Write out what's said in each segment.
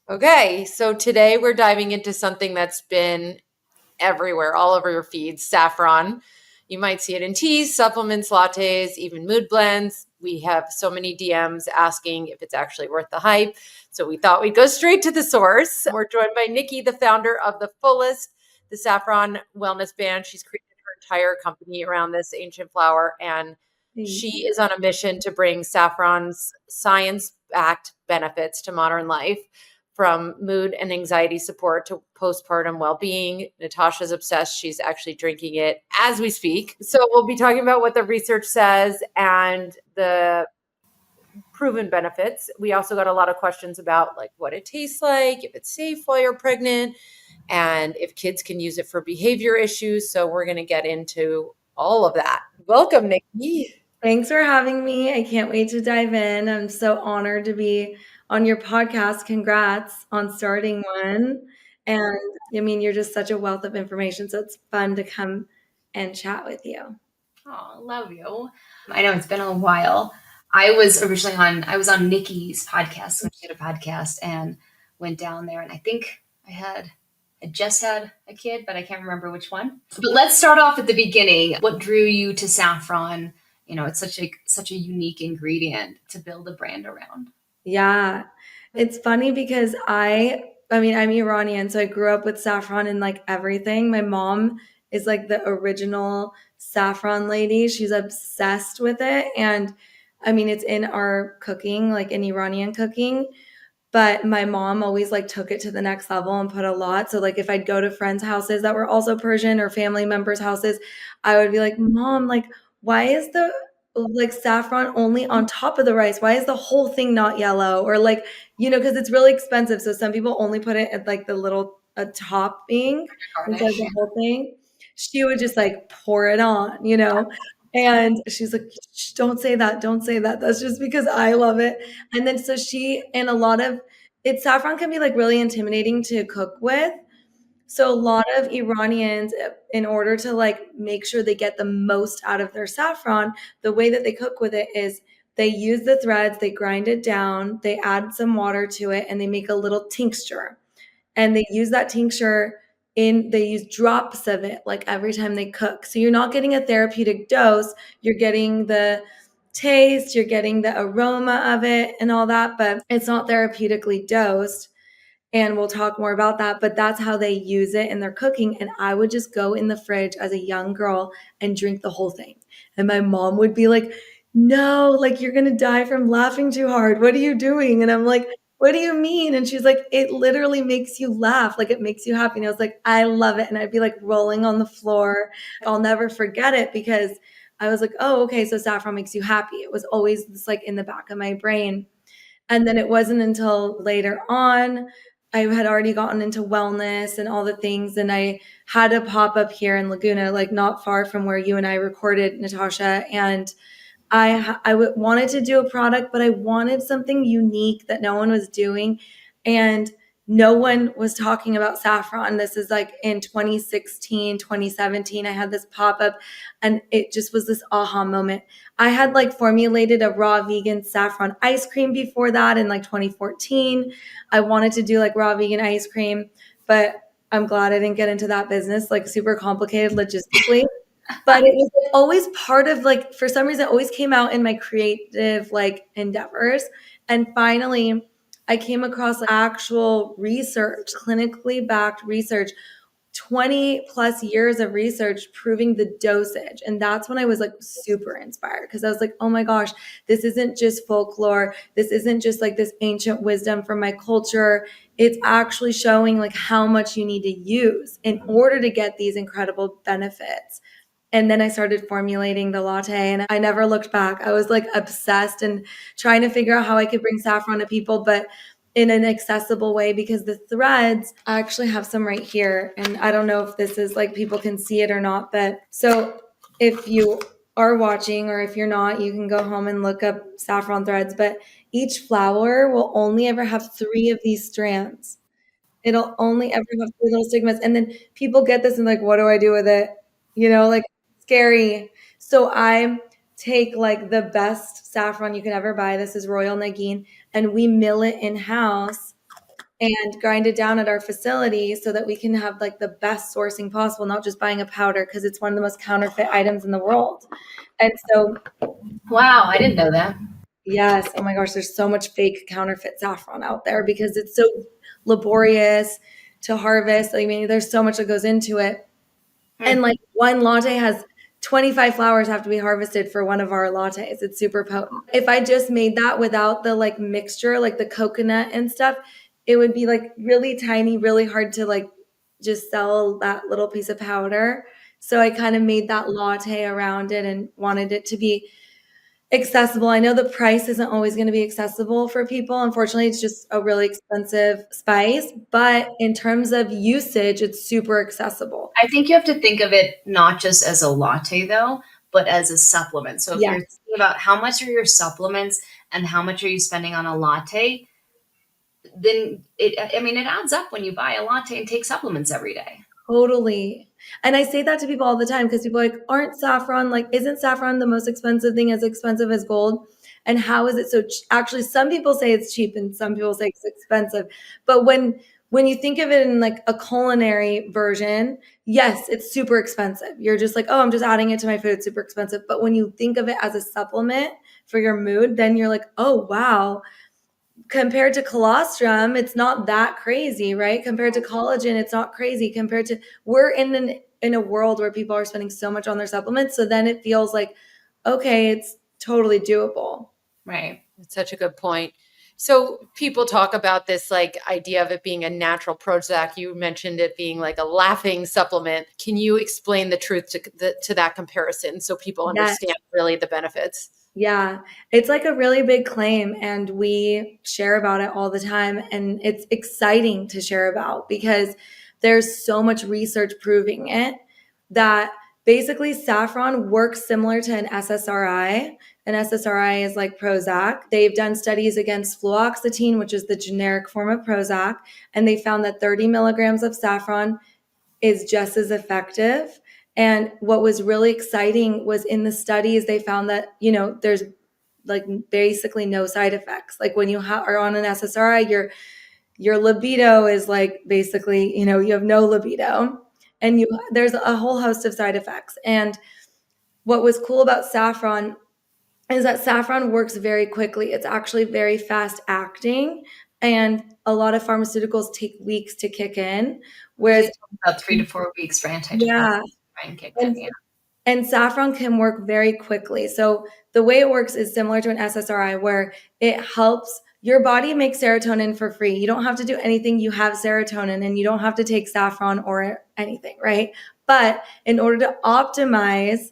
Okay, so today we're diving into something that's been everywhere, all over your feeds, saffron. You might see it in teas, supplements, lattes, even mood blends. We have so many DMs asking if it's actually worth the hype. So we thought we'd go straight to the source. We're joined by Nikki, the founder of the Fullest, the saffron wellness band. She's created her entire company around this ancient flower, and she is on a mission to bring saffron's science-backed benefits to modern life, from mood and anxiety support to postpartum well-being. Natasha's obsessed. She's actually drinking it as we speak. So we'll be talking about what the research says and the proven benefits. We also got a lot of questions about like what it tastes like, if it's safe while you're pregnant, and if kids can use it for behavior issues. So we're going to get into all of that. Welcome, Nikki. Thanks for having me. I can't wait to dive in. I'm so honored to be on your podcast. Congrats on starting one. And I mean, you're just such a wealth of information. So it's fun to come and chat with you. Oh, love you. I know it's been a while. I was on Nikki's podcast when she had a podcast and went down there. And I think I just had a kid, but I can't remember which one. But let's start off at the beginning. What drew you to saffron? You know, it's such a unique ingredient to build a brand around. Yeah. It's funny because I'm Iranian, so I grew up with saffron in like everything. My mom is like the original saffron lady. She's obsessed with it. And I mean, it's in our cooking, like in Iranian cooking. But my mom always like took it to the next level and put a lot. So like if I'd go to friends' houses that were also Persian or family members' houses, I would be like, Mom, like, why is the like saffron only on top of the rice? Why is the whole thing not yellow? Or like, because it's really expensive. So some people only put it at like the little topping instead of the whole thing. She would just like pour it on, And she's like, "Shh, don't say that. Don't say that. That's just because I love it." And then so a lot of saffron can be like really intimidating to cook with. So a lot of Iranians, in order to like make sure they get the most out of their saffron, the way that they cook with it is they use the threads, they grind it down, they add some water to it, and they make a little tincture. And they use that tincture they use drops of it like every time they cook. So you're not getting a therapeutic dose, you're getting the taste, you're getting the aroma of it and all that, but it's not therapeutically dosed. And we'll talk more about that, but that's how they use it in their cooking. And I would just go in the fridge as a young girl and drink the whole thing. And my mom would be like, "No, like you're going to die from laughing too hard. What are you doing?" And I'm like, "What do you mean?" And she's like, "It literally makes you laugh. Like it makes you happy." And I was like, "I love it." And I'd be like rolling on the floor. I'll never forget it because I was like, "Oh, okay. So saffron makes you happy." It was always just like in the back of my brain. And then it wasn't until later on, I had already gotten into wellness and all the things. And I had a pop up here in Laguna, like not far from where you and I recorded, Natasha. And wanted to do a product, but I wanted something unique that no one was doing. And no one was talking about saffron. This is like in 2016, 2017. I had this pop up and it just was this aha moment. I had like formulated a raw vegan saffron ice cream before that in like 2014. I wanted to do like raw vegan ice cream, but I'm glad I didn't get into that business, like super complicated logistically. But it was always part of like, for some reason, it always came out in my creative like endeavors. And finally, I came across actual research, clinically backed research, 20 plus years of research proving the dosage. And that's when I was like super inspired because I was like, oh my gosh, this isn't just folklore. This isn't just like this ancient wisdom from my culture. It's actually showing like how much you need to use in order to get these incredible benefits. And then I started formulating the latte and I never looked back. I was like obsessed and trying to figure out how I could bring saffron to people, but in an accessible way because the threads, I actually have some right here. And I don't know if this is like people can see it or not, but so if you are watching or if you're not, you can go home and look up saffron threads, but each flower will only ever have 3 of these strands. It'll only ever have 3 little stigmas. And then people get this and like, what do I do with it? Like scary. So I take like the best saffron you can ever buy. This is Royal Nagin, and we mill it in house. and grind it down at our facility so that we can have like the best sourcing possible, not just buying a powder, because it's one of the most counterfeit items in the world. And so, Wow, I didn't know that. yes, oh my gosh, there's so much fake counterfeit saffron out there because it's so laborious to harvest. I mean, there's so much that goes into it. And like one latte has 25 flowers have to be harvested for one of our lattes. It's super potent. If I just made that without the like mixture, like the coconut and stuff, it would be like really tiny, really hard to like just sell that little piece of powder. So I kind of made that latte around it and wanted it to be accessible. I know the price isn't always going to be accessible for people. Unfortunately, it's just a really expensive spice, but in terms of usage, it's super accessible. I think you have to think of it not just as a latte though, but as a supplement. So if Yes. you're thinking about how much are your supplements and how much are you spending on a latte, then it adds up when you buy a latte and take supplements every day. Totally. And I say that to people all the time because people are like, isn't saffron the most expensive thing, as expensive as gold? And how is it so actually, some people say it's cheap and some people say it's expensive. But when you think of it in like a culinary version, yes, it's super expensive. You're just like, oh, I'm just adding it to my food. It's super expensive. But when you think of it as a supplement for your mood, then you're like, oh, wow. Compared to colostrum, it's not that crazy, right? Compared to collagen, it's not crazy. Compared to, we're in a world where people are spending so much on their supplements. So then it feels like, okay, it's totally doable. Right. That's such a good point. So people talk about this like idea of it being a natural Prozac. You mentioned it being like a laughing supplement. Can you explain the truth to that comparison so people understand really the benefits? Yeah, it's like a really big claim and we share about it all the time. And it's exciting to share about because there's so much research proving it that basically saffron works similar to an SSRI. An SSRI is like Prozac. They've done studies against fluoxetine, which is the generic form of Prozac, and they found that 30 milligrams of saffron is just as effective. And what was really exciting was in the studies, they found that, there's like basically no side effects. Like when you are on an SSRI, your libido is like basically, you have no libido and there's a whole host of side effects. And what was cool about saffron is that saffron works very quickly. It's actually very fast acting. And a lot of pharmaceuticals take weeks to kick in. Whereas about 3 to 4 weeks for antidepressants. Yeah. And saffron can work very quickly. So the way it works is similar to an SSRI where it helps your body make serotonin for free. You don't have to do anything. You have serotonin and you don't have to take saffron or anything, right? But in order to optimize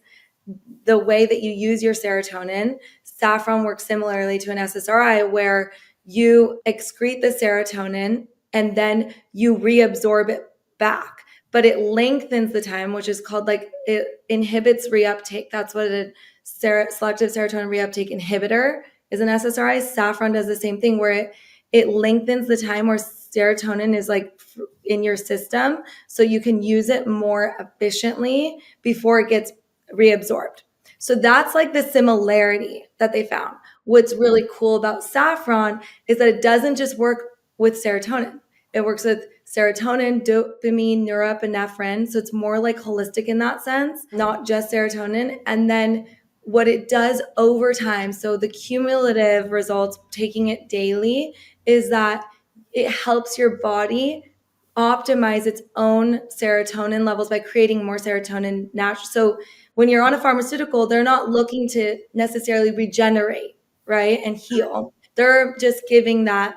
the way that you use your serotonin, saffron works similarly to an SSRI where you excrete the serotonin and then you reabsorb it back. But it lengthens the time, which is called it inhibits reuptake. That's what a selective serotonin reuptake inhibitor is. An SSRI. Saffron does the same thing where it lengthens the time where serotonin is like in your system so you can use it more efficiently before it gets reabsorbed. So that's like the similarity that they found. What's really cool about saffron is that it doesn't just work with serotonin. It works with serotonin, dopamine, norepinephrine. So it's more like holistic in that sense, not just serotonin. And then what it does over time, so the cumulative results, taking it daily, is that it helps your body optimize its own serotonin levels by creating more serotonin naturally. So when you're on a pharmaceutical, they're not looking to necessarily regenerate, right, and heal. They're just giving that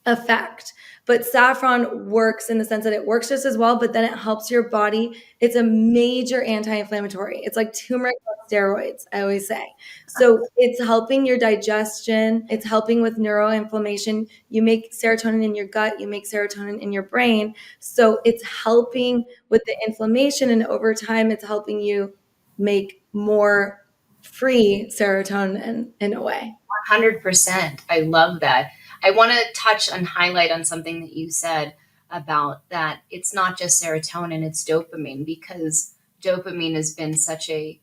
effect. But saffron works in the sense that it works just as well, but then it helps your body. It's a major anti-inflammatory. It's like turmeric on steroids, I always say. So it's helping your digestion. It's helping with neuroinflammation. You make serotonin in your gut. You make serotonin in your brain. So it's helping with the inflammation. And over time, it's helping you make more free serotonin in a way. 100%. I love that. I want to touch and highlight on something that you said about that it's not just serotonin, it's dopamine, because dopamine has been such a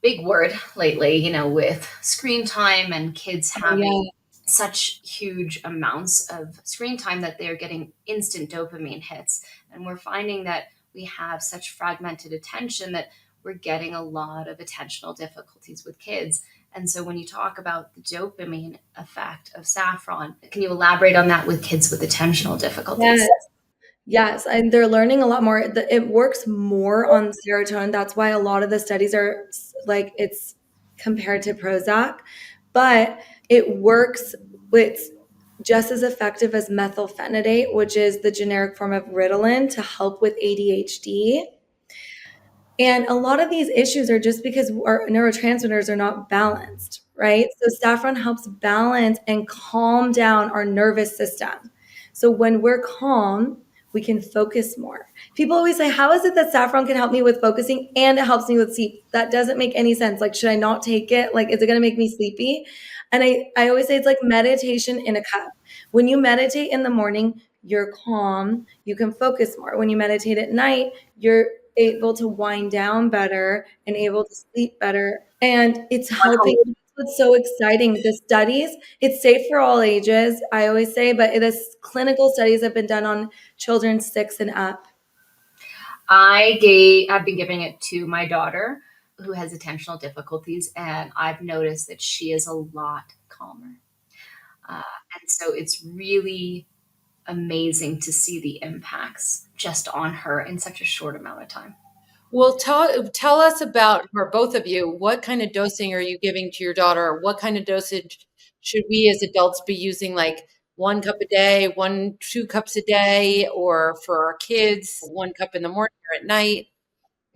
big word lately, with screen time and kids having such huge amounts of screen time that they're getting instant dopamine hits. And we're finding that we have such fragmented attention that we're getting a lot of attentional difficulties with kids. And so when you talk about the dopamine effect of saffron, can you elaborate on that with kids with attentional difficulties? Yes. Yes, and they're learning a lot more. It works more on serotonin. That's why a lot of the studies are like it's compared to Prozac, but it works. It's just as effective as methylphenidate, which is the generic form of Ritalin to help with ADHD. And a lot of these issues are just because our neurotransmitters are not balanced, right? So saffron helps balance and calm down our nervous system. So when we're calm, we can focus more. People always say, how is it that saffron can help me with focusing and it helps me with sleep? That doesn't make any sense. Like, should I not take it? Like, is it going to make me sleepy? And I always say it's like meditation in a cup. When you meditate in the morning, you're calm, you can focus more. When you meditate at night, you're able to wind down better and able to sleep better. And it's helping. What's so exciting. The studies, it's safe for all ages, I always say, but the clinical studies have been done on children 6 and up. I've been giving it to my daughter who has attentional difficulties, and I've noticed that she is a lot calmer. And so it's really amazing to see the impacts just on her in such a short amount of time. Well, tell us about, or both of you, what kind of dosing are you giving to your daughter? What kind of dosage should we as adults be using? Like 1 cup a day, 2 cups a day, or for our kids, 1 cup in the morning or at night?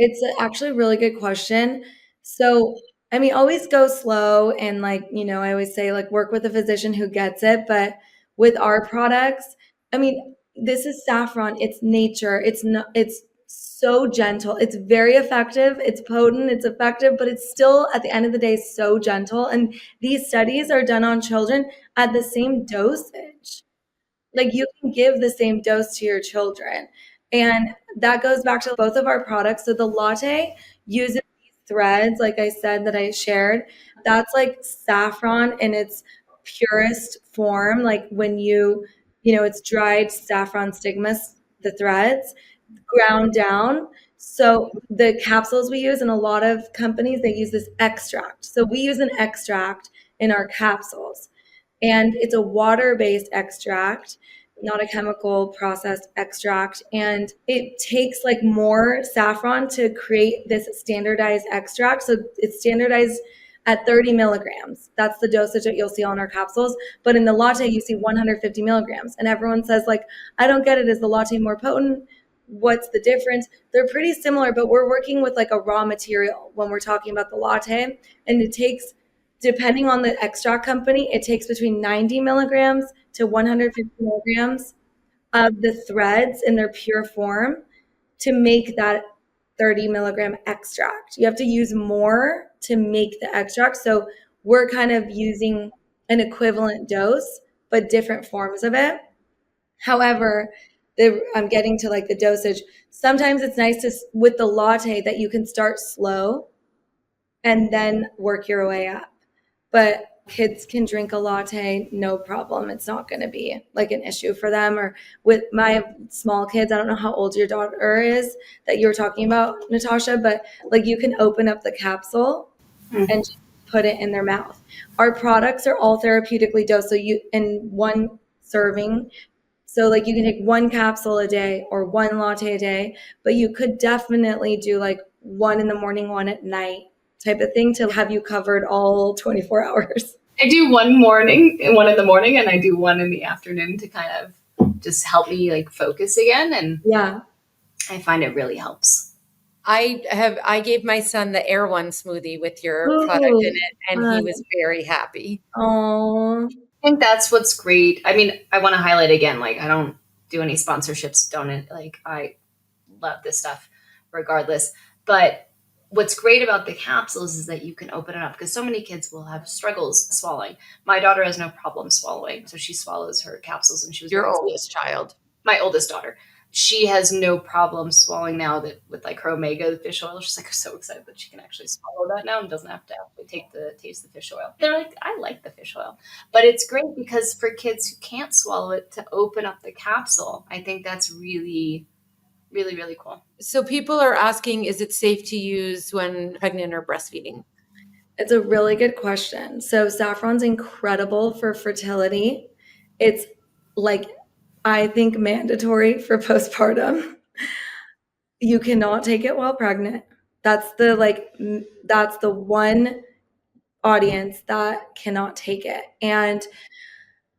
It's actually a really good question. So, I mean, always go slow and like, I always say like work with a physician who gets it. But with our products, I mean, this is saffron. It's nature. It's so gentle. It's very effective. It's potent. It's effective, but it's still at the end of the day so gentle. And these studies are done on children at the same dosage. Like you can give the same dose to your children. And that goes back to both of our products. So the latte uses these threads, like I said, that I shared. That's like saffron in its purest form. Like when it's dried saffron stigmas, the threads ground down. So the capsules we use in a lot of companies, they use this extract. So we use an extract in our capsules. And it's a water-based extract, not a chemical processed extract. And it takes like more saffron to create this standardized extract. So it's standardized at 30 milligrams. That's the dosage that you'll see on our capsules. But in the latte, you see 150 milligrams. And everyone says like, I don't get it. Is the latte more potent? What's the difference? They're pretty similar, but we're working with like a raw material when we're talking about the latte. And it takes, depending on the extract company, it takes between 90 milligrams to 150 milligrams of the threads in their pure form to make that 30 milligram extract. You have to use more to make the extract. So we're kind of using an equivalent dose, but different forms of it. However, I'm getting to like the dosage. Sometimes it's nice with the latte that you can start slow and then work your way up. But kids can drink a latte, no problem. It's not going to be like an issue for them. Or with my small kids, I don't know how old your daughter is that you were talking about, Natasha, but like you can open up the capsule and just put it in their mouth. Our products are all therapeutically dosed. So you in one serving. So like you can take 1 capsule a day or 1 latte a day, but you could definitely do like 1 in the morning, 1 at night type of thing to have you covered all 24 hours. I do 1 in the morning, and I do 1 in the afternoon to kind of just help me like focus again. And yeah, I find it really helps. I gave my son the Air One smoothie with your product in it, and he was very happy. Oh, I think that's what's great. I mean, I want to highlight again, like I don't do any sponsorships, I love this stuff regardless. But what's great about the capsules is that you can open it up because so many kids will have struggles swallowing. My daughter has no problem swallowing, so she swallows her capsules, and she was your oldest child. My oldest daughter. she has no problem swallowing now that with like her omega, the fish oil. She's like so excited that she can actually swallow that now and doesn't have to actually taste the fish oil. They're like, I like the fish oil, but it's great because for kids who can't swallow it to open up the capsule, I think that's really, really, really cool. So people are asking, is it safe to use when pregnant or breastfeeding? It's a really good question. So saffron's incredible for fertility. It's like, I think, mandatory for postpartum. You cannot take it while pregnant. That's the one audience that cannot take it. And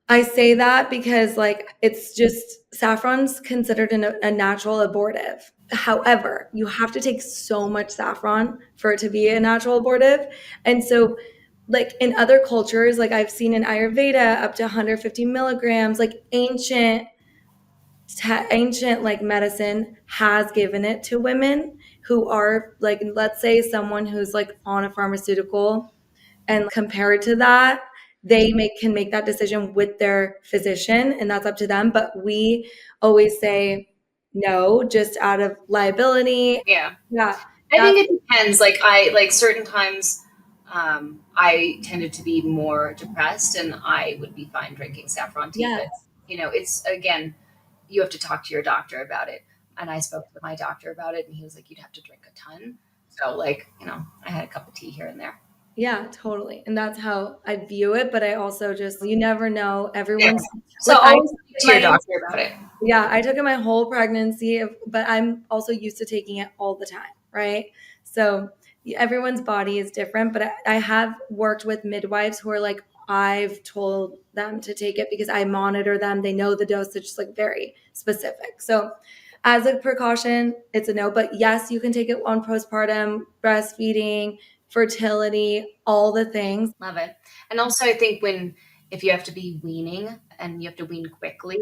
I say that because like it's just saffron's considered a natural abortive. However, you have to take so much saffron for it to be a natural abortive. And so like in other cultures, like I've seen in Ayurveda up to 150 milligrams, like ancient like medicine has given it to women who are like, let's say someone who's like on a pharmaceutical, and compared to that, they can make that decision with their physician, and that's up to them. But we always say no, just out of liability. Yeah. Yeah. I think it depends. Like certain times, I tended to be more depressed, and I would be fine drinking saffron tea. Yes. But it's again, you have to talk to your doctor about it. And I spoke to my doctor about it, and he was like, "You'd have to drink a ton." So like, I had a cup of tea here and there. Yeah, totally. And that's how I view it. But I also just, you never know. Everyone's so like, always speak to your doctor about it. Yeah, I took it my whole pregnancy, but I'm also used to taking it all the time, right? So everyone's body is different, but I have worked with midwives who are like, I've told them to take it because I monitor them. They know the dosage is like very specific. So as a precaution, it's a no. But yes, you can take it on postpartum, breastfeeding, fertility, all the things. Love it. And also I think if you have to be weaning and you have to wean quickly,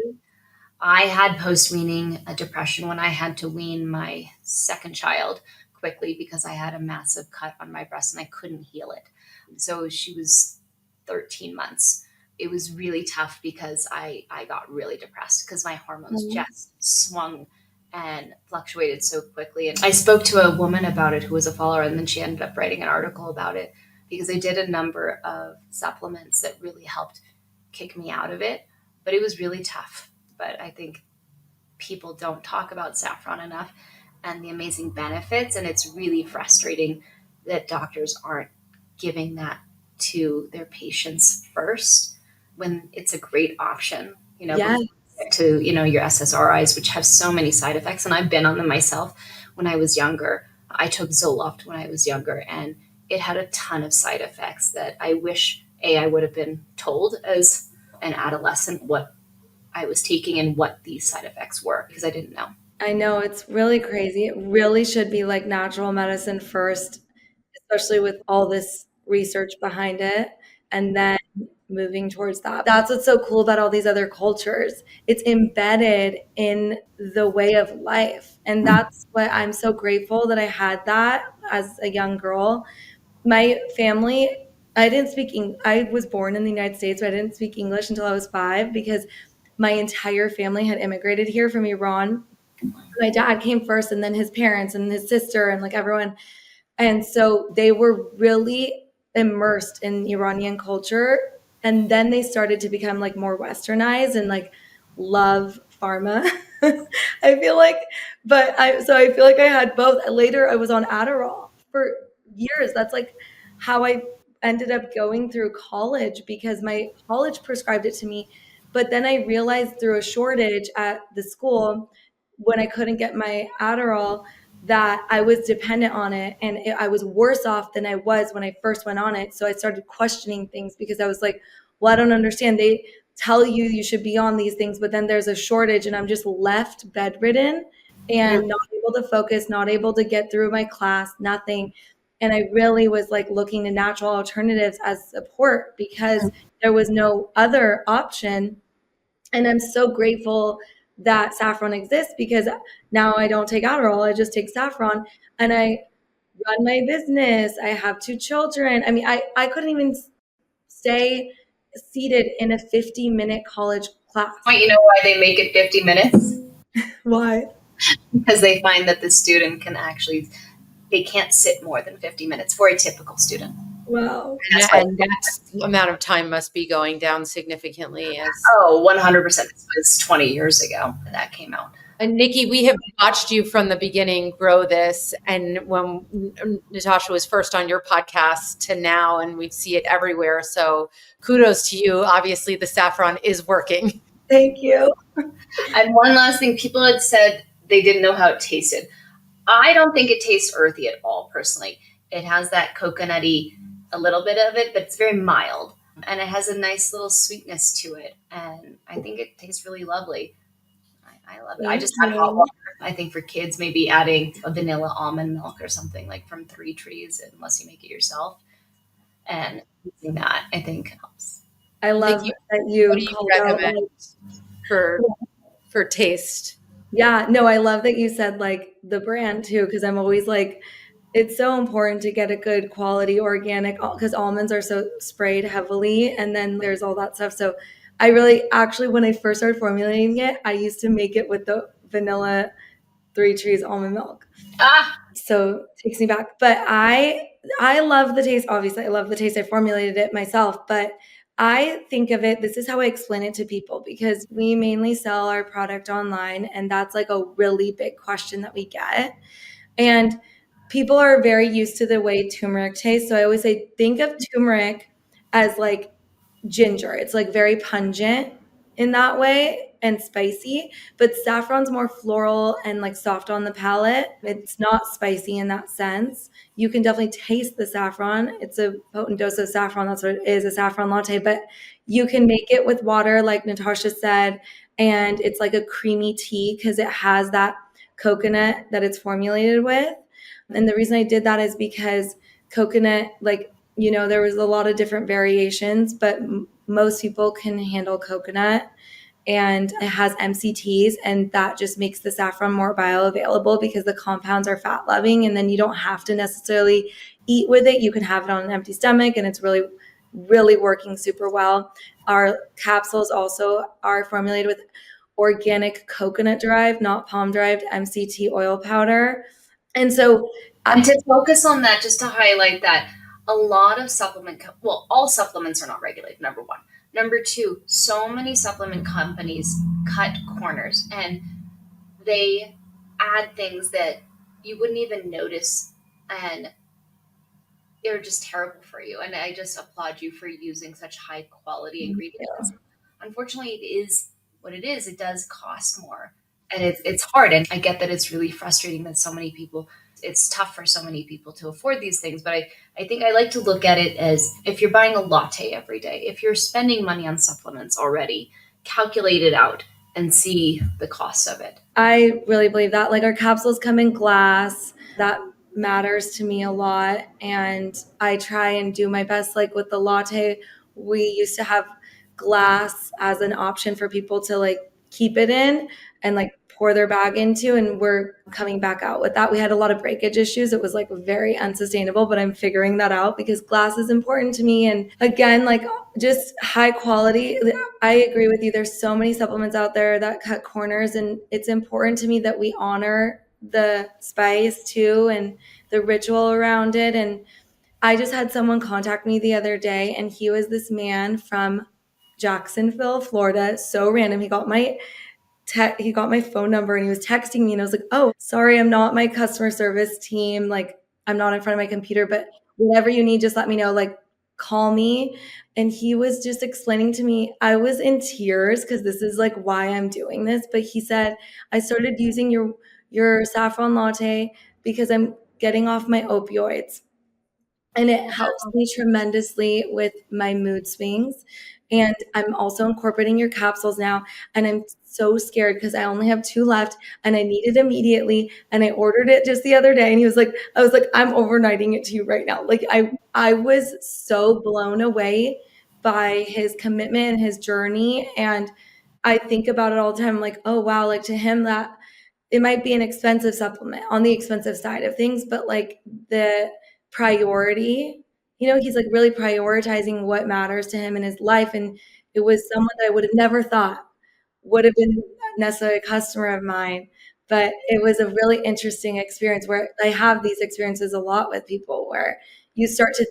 I had post-weaning depression when I had to wean my second child quickly because I had a massive cut on my breast and I couldn't heal it. So she was 13 months. It was really tough because I got really depressed because my hormones just swung and fluctuated so quickly. And I spoke to a woman about it who was a follower, and then she ended up writing an article about it because I did a number of supplements that really helped kick me out of it. But it was really tough. But I think people don't talk about saffron enough and the amazing benefits. And it's really frustrating that doctors aren't giving that to their patients first when it's a great option, Yes. to, your SSRIs, which have so many side effects. And I've been on them myself when I was younger. I took Zoloft when I was younger, and it had a ton of side effects that I wish, I would have been told as an adolescent what I was taking and what these side effects were, because I didn't know. I know, it's really crazy. It really should be like natural medicine first, especially with all this research behind it, and then moving towards that. That's what's so cool about all these other cultures. It's embedded in the way of life. And that's what I'm so grateful that I had that as a young girl. My family, I was born in the United States, but I didn't speak English until I was 5 because my entire family had immigrated here from Iran. My dad came first, and then his parents and his sister and like everyone. And so they were really immersed in Iranian culture. And then they started to become like more westernized and like love pharma. I feel like, so I feel like I had both. Later, I was on Adderall for years. That's like how I ended up going through college because my college prescribed it to me. But then I realized through a shortage at the school when I couldn't get my Adderall that I was dependent on it, and I was worse off than I was when I first went on it. So I started questioning things because I was like, well, I don't understand. They tell you should be on these things, but then there's a shortage and I'm just left bedridden and not able to focus, not able to get through my class, nothing. And I really was like looking to natural alternatives as support because there was no other option. And I'm so grateful that saffron exists because now I don't take Adderall, I just take saffron, and I run my business. I have 2 children. I mean, I couldn't even stay seated in a 50-minute college class. Wait, you know why they make it 50 minutes? Why? Because they find that the student they can't sit more than 50 minutes for a typical student. Wow. And that amount of time must be going down significantly as 100%. This was 20 years ago that came out. And Nikki, we have watched you from the beginning grow this. And when Natasha was first on your podcast to now, and we see it everywhere. So kudos to you. Obviously, the saffron is working. Thank you. And one last thing, people had said they didn't know how it tasted. I don't think it tastes earthy at all, personally. It has that coconutty, a little bit of it, but it's very mild. And it has a nice little sweetness to it. And I think it tastes really lovely. I love it. I just add hot water. I think for kids, maybe adding a vanilla almond milk or something like from 3 trees, unless you make it yourself. And using that, I think helps. I love Nikki, that you what do you called recommend for taste? Yeah, no, I love that you said like the brand too, because I'm always like, it's so important to get a good quality organic, because almonds are so sprayed heavily, and then there's all that stuff. So I really, actually, when I first started formulating it, I used to make it with the vanilla 3 Trees almond milk. So it takes me back. But I love the taste. Obviously, I love the taste. I formulated it myself. But I think of it, this is how I explain it to people, because we mainly sell our product online. And that's like a really big question that we get. And people are very used to the way turmeric tastes. So I always say, think of turmeric as like ginger. It's like very pungent in that way and spicy, but saffron's more floral and like soft on the palate. It's not spicy in that sense. You can definitely taste the saffron. It's a potent dose of saffron. That's what it is, a saffron latte, but you can make it with water, like Natasha said, and it's like a creamy tea because it has that coconut that it's formulated with. And the reason I did that is because coconut, like, you know, there was a lot of different variations, but most people can handle coconut, and it has MCTs, and that just makes the saffron more bioavailable because the compounds are fat loving, and then you don't have to necessarily eat with it. You can have it on an empty stomach, and it's really, really working super well. Our capsules also are formulated with organic coconut derived, not palm derived MCT oil powder. And so, and to focus on that, just to highlight that, a lot of all supplements are not regulated, number one. Number two, so many supplement companies cut corners and they add things that you wouldn't even notice, and they're just terrible for you. And I just applaud you for using such high quality ingredients. Unfortunately, it is what it is. It does cost more, and it's hard. And I get that it's really frustrating that it's tough for so many people to afford these things. But I think I like to look at it as, if you're buying a latte every day, if you're spending money on supplements already, calculate it out and see the cost of it. I really believe that. Like, our capsules come in glass. That matters to me a lot. And I try and do my best. Like with the latte, we used to have glass as an option for people to like keep it in and like pour their bag into, and we're coming back out with that. We had a lot of breakage issues. It was like very unsustainable, but I'm figuring that out because glass is important to me. And again, like just high quality. I agree with you. There's so many supplements out there that cut corners, and it's important to me that we honor the spice too and the ritual around it. And I just had someone contact me the other day, and he was this man from Jacksonville, Florida. So random. He got my phone number and he was texting me, and I was like, oh, sorry, I'm not my customer service team. Like, I'm not in front of my computer, but whatever you need, just let me know, like, call me. And he was just explaining to me, I was in tears because this is like why I'm doing this. But he said, I started using your saffron latte because I'm getting off my opioids. And it helps me tremendously with my mood swings. And I'm also incorporating your capsules now. And I'm so scared because I only have 2 left and I need it immediately. And I ordered it just the other day. And I was like, I'm overnighting it to you right now. Like I was so blown away by his commitment and his journey. And I think about it all the time. I'm like, oh, wow. Like, to him, that it might be an expensive supplement on the expensive side of things, but like the priority, you know, he's like really prioritizing what matters to him in his life. And it was someone that I would have never thought would have been necessarily a customer of mine. But it was a really interesting experience where I have these experiences a lot with people where you start to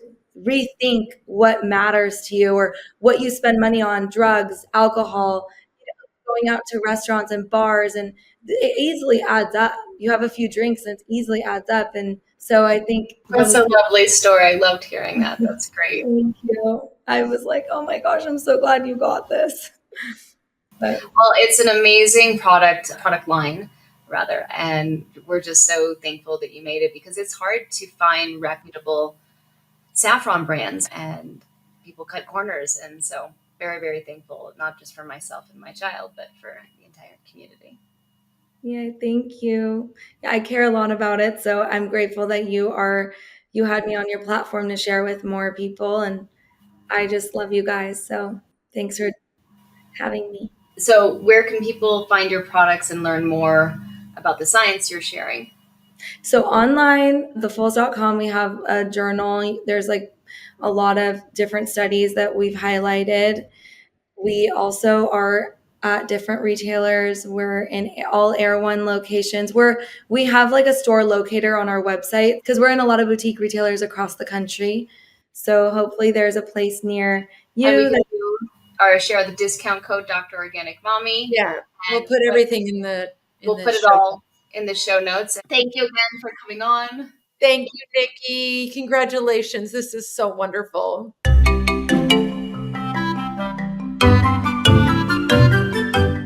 rethink what matters to you or what you spend money on, drugs, alcohol, going out to restaurants and bars, and it easily adds up. You have a few drinks and it easily adds up. And so I think That's a lovely story. I loved hearing that. That's great. Thank you. I was like, oh my gosh, I'm so glad you got this. But Well, it's an amazing product line, rather, and we're just so thankful that you made it, because it's hard to find reputable saffron brands, and people cut corners. And so very, very thankful, not just for myself and my child, but for the entire community. yeah, thank you. I care a lot about it. So I'm grateful that you had me on your platform to share with more people. And I just love you guys. So thanks for having me. So where can people find your products and learn more about the science you're sharing? So online, thefullest.com, we have a journal. There's like a lot of different studies that we've highlighted. We also are at different retailers. We're in all Air One locations. We have like a store locator on our website because we're in a lot of boutique retailers across the country. So hopefully there's a place near you. And we can do or share the discount code Dr. Organic Mommy. Yeah, we'll put everything in the. We'll put it all in the show notes. Thank you again for coming on. Thank you, Nikki. Congratulations. This is so wonderful.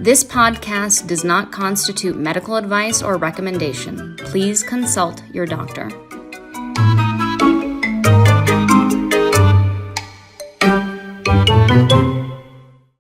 This podcast does not constitute medical advice or recommendation. Please consult your doctor.